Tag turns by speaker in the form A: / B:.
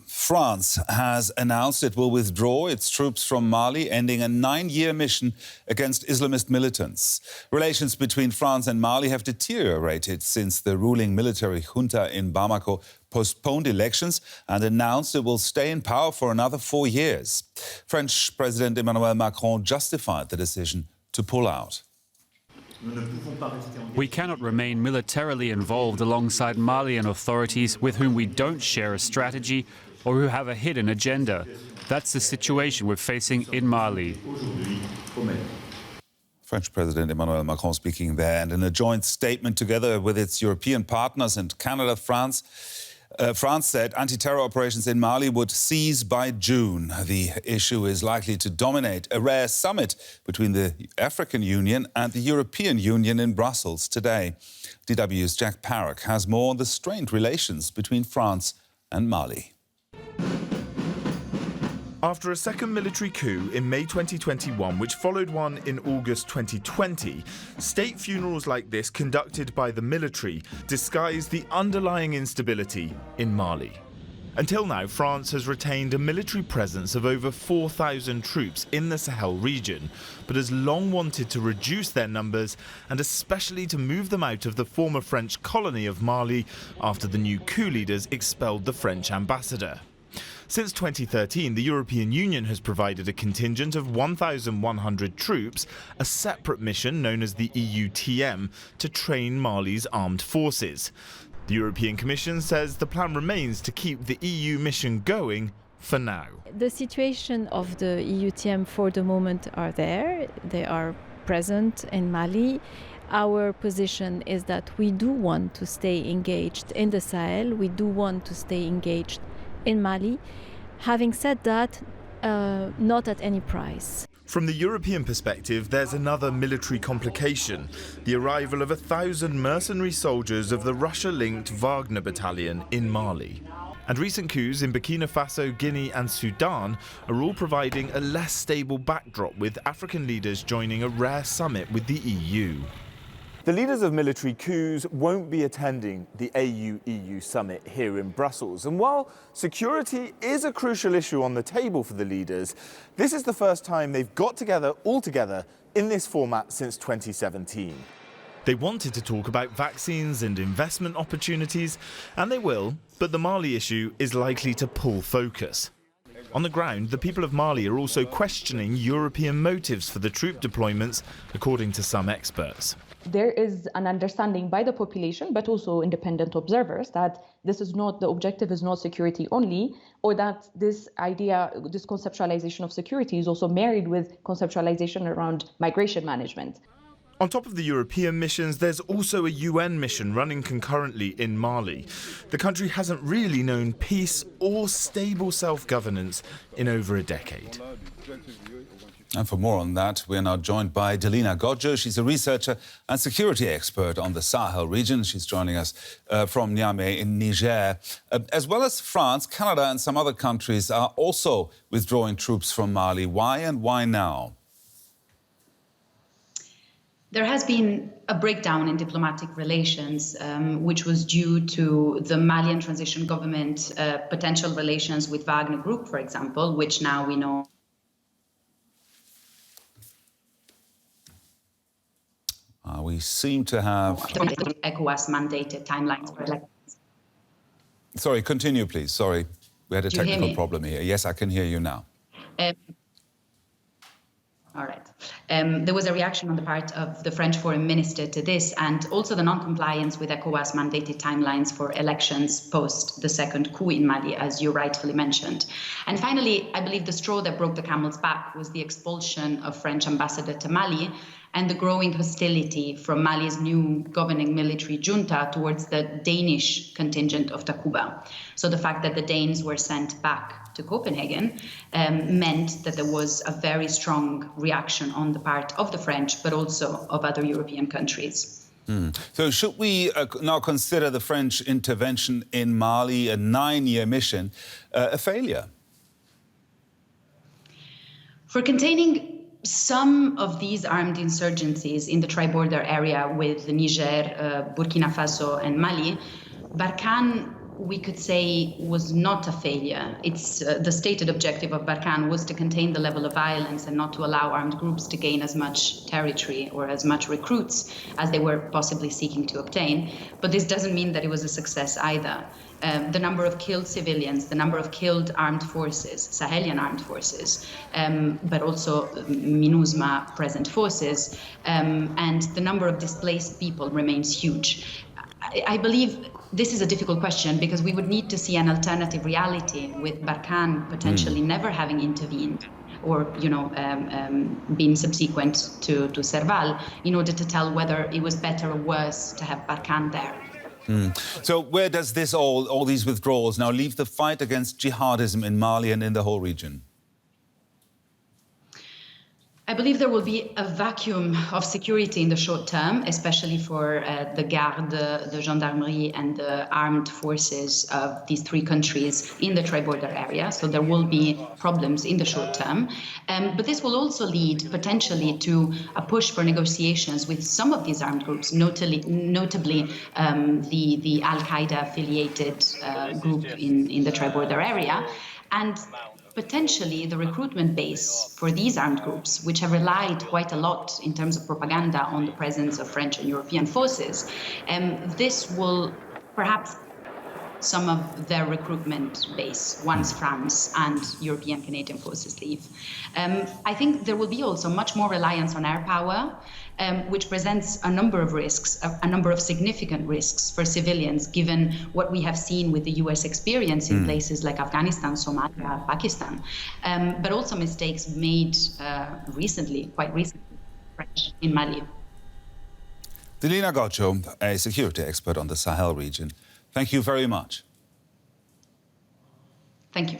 A: France has announced it will withdraw its troops from Mali, ending a 9-year mission against Islamist militants. Relations between France and Mali have deteriorated since the ruling military junta in Bamako postponed elections and announced it will stay in power for another 4 years. French President Emmanuel Macron justified the decision to pull out.
B: We cannot remain militarily involved alongside Malian authorities with whom we don't share a strategy or who have a hidden agenda. That's the situation we're facing in Mali.
A: French President Emmanuel Macron speaking there, and in a joint statement together with its European partners and Canada, France said anti-terror operations in Mali would cease by June. The issue is likely to dominate a rare summit between the African Union and the European Union in Brussels today. DW's Jack Parrock has more on the strained relations between France and Mali.
C: After a second military coup in May 2021, which followed one in August 2020, state funerals like this conducted by the military disguise the underlying instability in Mali. Until now, France has retained a military presence of over 4,000 troops in the Sahel region, but has long wanted to reduce their numbers and especially to move them out of the former French colony of Mali after the new coup leaders expelled the French ambassador. Since 2013, the European Union has provided a contingent of 1,100 troops, a separate mission known as the EUTM, to train Mali's armed forces. The European Commission says the plan remains to keep the EU mission going for now.
D: The situation of the EUTM for the moment are there. They are present in Mali. Our position is that we do want to stay engaged in the Sahel. We do want to stay engaged in Mali. Having said that, not at any price.
C: From the European perspective, there's another military complication: the arrival of 1,000 mercenary soldiers of the Russia-linked Wagner battalion in Mali. And recent coups in Burkina Faso, Guinea and Sudan are all providing a less stable backdrop, with African leaders joining a rare summit with the EU. The leaders of military coups won't be attending the AU-EU summit here in Brussels. And while security is a crucial issue on the table for the leaders, this is the first time they've got together all together in this format since 2017. They wanted to talk about vaccines and investment opportunities, and they will, but the Mali issue is likely to pull focus. On the ground, the people of Mali are also questioning European motives for the troop deployments, according to some experts.
E: There is an understanding by the population, but also independent observers, that this is not, the objective is not security only, or that this idea, this conceptualization of security is also married with conceptualization around migration management.
C: On top of the European missions, there's also a UN mission running concurrently in Mali. The country hasn't really known peace or stable self-governance in over a decade.
A: And for more on that, we're now joined by Delina Godjo. She's a researcher and security expert on the Sahel region. She's joining us from Niamey in Niger. As well as France, Canada and some other countries are also withdrawing troops from Mali. Why and why now?
F: There has been a breakdown in diplomatic relations, which was due to the Malian transition government potential relations with Wagner Group, for example, which now we know.
A: We seem to have...
F: ECOWAS mandated timelines for elections.
A: Sorry, continue, please. Sorry, we had a technical problem here. Yes, I can hear you now.
F: All right. There was a reaction on the part of the French foreign minister to this, and also the non-compliance with ECOWAS mandated timelines for elections post the second coup in Mali, as you rightfully mentioned. And finally, I believe the straw that broke the camel's back was the expulsion of French ambassador to Mali and the growing hostility from Mali's new governing military junta towards the Danish contingent of Takuba. So the fact that the Danes were sent back to Copenhagen meant that there was a very strong reaction on the part of the French, but also of other European countries.
A: So should we now consider the French intervention in Mali, a 9-year mission, a failure?
F: For containing some of these armed insurgencies in the tri-border area with Niger, Burkina Faso and Mali, Barkhane we could say was not a failure. It's the stated objective of Barkhane was to contain the level of violence and not to allow armed groups to gain as much territory or as much recruits as they were possibly seeking to obtain. But this doesn't mean that it was a success either. The number of killed civilians, the number of killed armed forces, Sahelian armed forces, but also MINUSMA present forces, and the number of displaced people remains huge. I believe this is a difficult question because we would need to see an alternative reality with Barkhane potentially never having intervened or, being subsequent to Serval in order to tell whether it was better or worse to have Barkhane there.
A: So where does this all these withdrawals now leave the fight against jihadism in Mali and in the whole region?
F: I believe there will be a vacuum of security in the short term, especially for the Garde, the Gendarmerie and the armed forces of these three countries in the tri-border area. So there will be problems in the short term. But this will also lead potentially to a push for negotiations with some of these armed groups, notably the Al-Qaeda affiliated group in the tri-border area. And potentially the recruitment base for these armed groups, which have relied quite a lot in terms of propaganda on the presence of French and European forces, this will perhaps some of their recruitment base once France and European Canadian forces leave. I think there will be also much more reliance on air power, which presents a number of risks, a number of significant risks for civilians, given what we have seen with the US experience in places like Afghanistan, Somalia, Pakistan, but also mistakes made quite recently, in Mali.
A: Delina Goccio, a security expert on the Sahel region. Thank you very much.
F: Thank you.